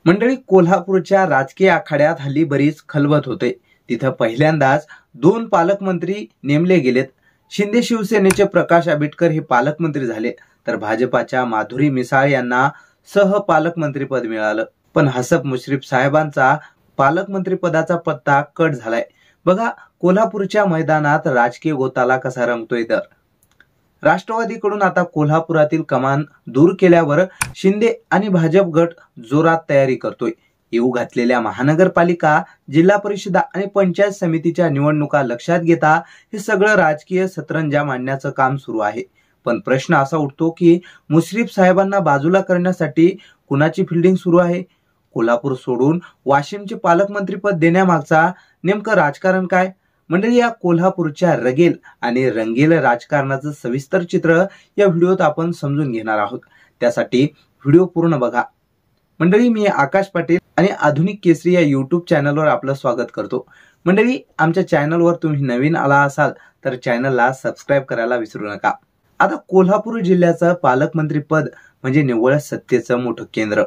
मंडळी, कोल्हापूरच्या राजकीय आखाड्यात हल्ली बरीच खलबत होते। तिथं पहिल्यांदाच 2 पालकमंत्री नेमले गेलेत। शिंदे शिवसेनेचे प्रकाश आंबेडकर हे पालकमंत्री झाले, तर भाजपाच्या माधुरी मिसाळ यांना सहपालकमंत्रीपद मिळालं। पण हसन मुश्रीफ साहेबांचा पालकमंत्रीपदाचा पत्ता कट झालाय। बघा, कोल्हापूरच्या मैदानात राजकीय गोताला कसा रंगतोय। तर राष्ट्रवादीकडून आता कोल्हापुरातील कमान दूर केल्यावर शिंदे आणि भाजप गट जोरात तयारी करतोय। येऊ घातलेल्या महानगरपालिका, जिल्हा परिषदा आणि पंचायत समितीच्या निवडणुका लक्षात घेता हे सगळं राजकीय सतरंजा मांडण्याचं काम सुरू आहे। पण प्रश्न असा उठतो की मुश्रीफ साहेबांना बाजूला करण्यासाठी कुणाची फिल्डिंग सुरू आहे? कोल्हापूर सोडून वाशिमचे पालकमंत्रीपद देण्यामागचा नेमकं राजकारण काय? मंडळी, या कोल्हापूरच्या रगेल आणि रंगेल राजकारणाचं सविस्तर चित्र या व्हिडिओत आपण समजून घेणार आहोत। त्यासाठी व्हिडिओ पूर्ण बघा। मंडळी, मी आकाश पाटील आणि आधुनिक केसरी या YouTube चॅनलवर आपलं स्वागत करतो। मंडळी, आमच्या चॅनलवर तुम्ही नवीन आला असाल तर चॅनलला सबस्क्राइब करायला विसरू नका। आता कोल्हापूर जिल्ह्याचं पालकमंत्रीपद म्हणजे निव्वळ सत्तेचं मोठं केंद्र।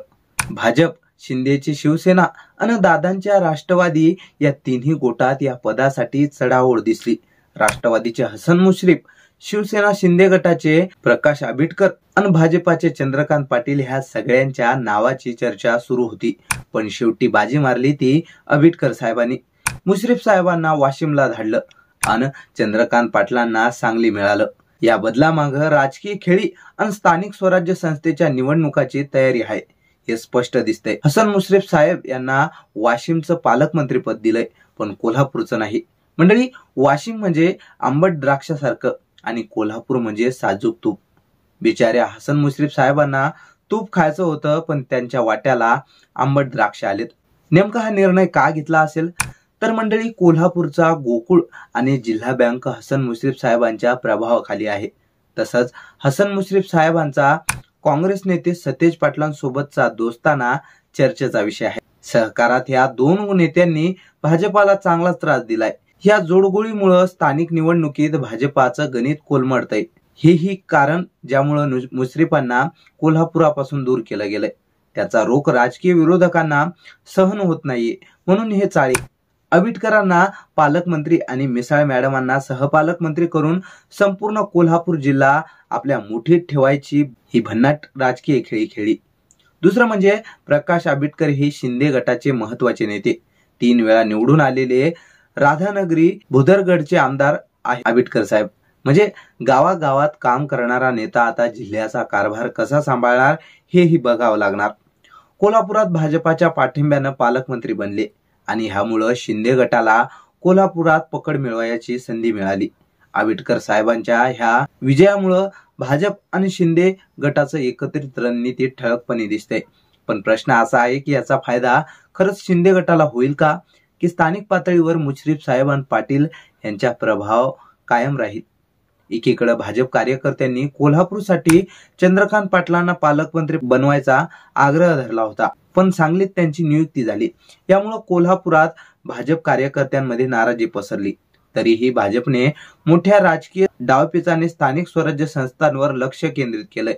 भाजप, शिंदेची शिवसेना आणि दादांच्या राष्ट्रवादी या तिन्ही गोटात या पदासाठी चढाओढ दिसली। राष्ट्रवादीचे हसन मुश्रीफ, शिवसेना शिंदे गटाचे प्रकाश आंबेडकर आणि भाजपाचे चंद्रकांत पाटील ह्या सगळ्यांच्या नावाची चर्चा सुरू होती। पण शेवटी बाजी मारली ती आंबेडकर साहेबांनी। मुश्रीफ साहेबांना वाशिमला धाडलं आणि चंद्रकांत पाटलांना सांगली मिळालं। या बदलामागे राजकीय खेळी आणि स्थानिक स्वराज्य संस्थेच्या निवडणुकाची तयारी आहे हे स्पष्ट दिसतंय। हसन मुश्रीफ साहेब यांना वाशिमचं पालकमंत्रीपद दिलंय, पण कोल्हापूरचं नाही। मंडळी, वाशिम म्हणजे आंबट द्राक्षासारखं आणि कोल्हापूर म्हणजे साजूक तूप। बिचाऱ्या हसन मुश्रीफ साहेबांना तूप खायचं होतं, पण त्यांच्या वाट्याला आंबट द्राक्ष आलेत। नेमका हा निर्णय का घेतला असेल? तर मंडळी, कोल्हापूरचा गोकुळ आणि जिल्हा बँक हसन मुश्रीफ साहेबांच्या प्रभावाखाली आहे। तसंच हसन मुश्रीफ साहेबांचा काँग्रेस नेते सतेज पाटलांसोबतचा दोस्ताना चर्चेचा विषय आहे। सहकारात या 2 नेत्यांनी भाजपाला चांगलाच त्रास दिलाय। या जोडगोळीमुळे स्थानिक निवडणुकीत भाजपाचं गणित कोलमडतंय। हेही कारण ज्यामुळे मुश्रीफांना कोल्हापुरापासून दूर केलं गेलंय। त्याचा रोख राजकीय विरोधकांना सहन होत नाहीये, म्हणून हे चाळे। आंबेडकरांना पालकमंत्री आणि मिसाळ मॅडमांना सहपालकमंत्री करून संपूर्ण कोल्हापूर जिल्हा आपल्या मुठीत ठेवायची ही भन्नाट राजकीय खेळी खेळली। दुसरं म्हणजे प्रकाश आंबेडकर हे शिंदे गटाचे महत्वाचे नेते। 3 वेळा निवडून आलेले राधानगरी भुदरगडचे आमदार आहे आंबेडकर साहेब। म्हणजे गावागावात काम करणारा नेता आता जिल्ह्याचा कारभार कसा सांभाळणार हेही बघावं लागणार। कोल्हापुरात भाजपाच्या पाठिंब्यानं पालकमंत्री बनले आणि ह्यामुळं शिंदे गटाला कोल्हापुरात पकड मिळवायची संधी मिळाली। आंबेडकर साहेबांच्या ह्या विजयामुळं भाजप आणि शिंदे गटाचं एकत्रित रणनीती ठळकपणे दिसते। पण प्रश्न असा आहे की याचा फायदा खरंच शिंदे गटाला होईल का, की स्थानिक पातळीवर मुश्रीफ साहेब आणि पाटील यांचा प्रभाव कायम राहील? एकीकडे भाजप कार्यकर्त्यांनी कोल्हापूरसाठी चंद्रकांत पाटलांना पालकमंत्री बनवायचा आग्रह धरला होता, पण सांगलीत त्यांची नियुक्ती झाली। यामुळे कोल्हापुरात भाजप कार्यकर्त्यांमध्ये नाराजी पसरली। तरीही भाजपने मोठ्या राजकीय डावपेचाने स्थानिक स्वराज्य संस्थांवर लक्ष केंद्रित केलंय।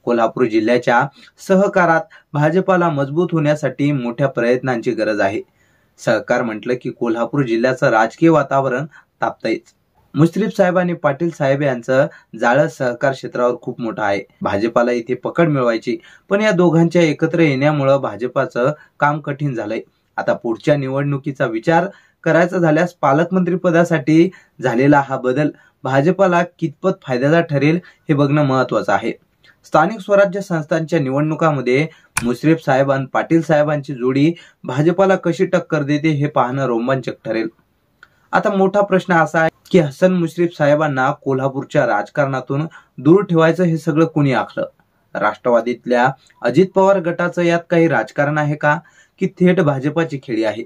कोल्हापूर जिल्ह्याच्या सहकारात भाजपाला मजबूत होण्यासाठी मोठ्या प्रयत्नांची गरज आहे। सहकार म्हटलं की कोल्हापूर जिल्ह्याचं राजकीय वातावरण तापतंयच। मुश्रीफ साहेब आणि पाटील साहेब यांचं जाळं सहकार क्षेत्रावर खूप मोठं आहे। भाजपाला इथे पकड मिळवायची, पण या दोघांच्या एकत्र येण्यामुळे भाजपाचं काम कठीण झालंय। आता पुढच्या निवडणुकीचा विचार करायचा झाल्यास पालकमंत्री पदासाठी झालेला हा बदल भाजपाला कितपत फायद्याचा ठरेल हे बघणं महत्वाचं आहे। स्थानिक स्वराज्य संस्थांच्या निवडणुकामध्ये मुश्रीफ साहेब आणि पाटील साहेबांची जोडी भाजपाला कशी टक्कर देते हे पाहणं रोमांचक ठरेल। आता मोठा प्रश्न असा आहे की हसन मुश्रीफ साहेबांना कोल्हापूरच्या राजकारणातून दूर ठेवायचं हे सगळं कुणी आखलं? राष्ट्रवादीतल्या अजित पवार गटाचं यात काही राजकारण आहे का, की थेट भाजपाची खेळी आहे?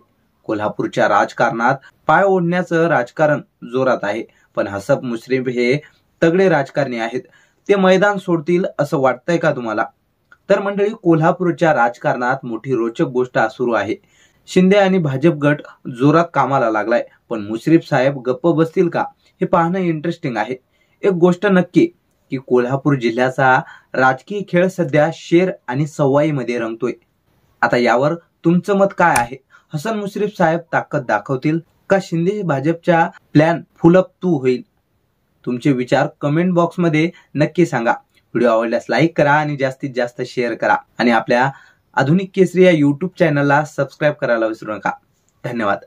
कोल्हापूरच्या राजकारणात पाय ओढण्याचं राजकारण जोरात आहे, पण हसन मुश्रीफ हे तगडे राजकारणी आहेत। ते मैदान सोडतील असं वाटतंय का तुम्हाला? तर मंडळी, कोल्हापूरच्या राजकारणात मोठी रोचक गोष्ट सुरू आहे। शिंदे आणि भाजप गट जोरात कामाला लागलाय, पण मुश्रीफ साहेब गप्प बसतील का हे पाहणं इंटरेस्टिंग आहे। एक गोष्ट नक्की की कोल्हापूर जिल्ह्याचा राजकीय खेळ सध्या शेर आणि सवाईमध्ये रंगतोय। आता यावर तुमचं मत काय आहे? हसन मुश्रीफ साहेब ताकद दाखवतील का शिंदे भाजपच्या प्लॅन फुल अप टू होईल? तुमचे विचार कमेंट बॉक्स मध्ये नक्की सांगा. व्हिडिओ आवडल्यास लाईक करा आणि जास्तीत जास्त शेअर करा आणि आपल्या आधुनिक केसरी या YouTube चॅनलला सबस्क्राईब करायला विसरू नका. धन्यवाद.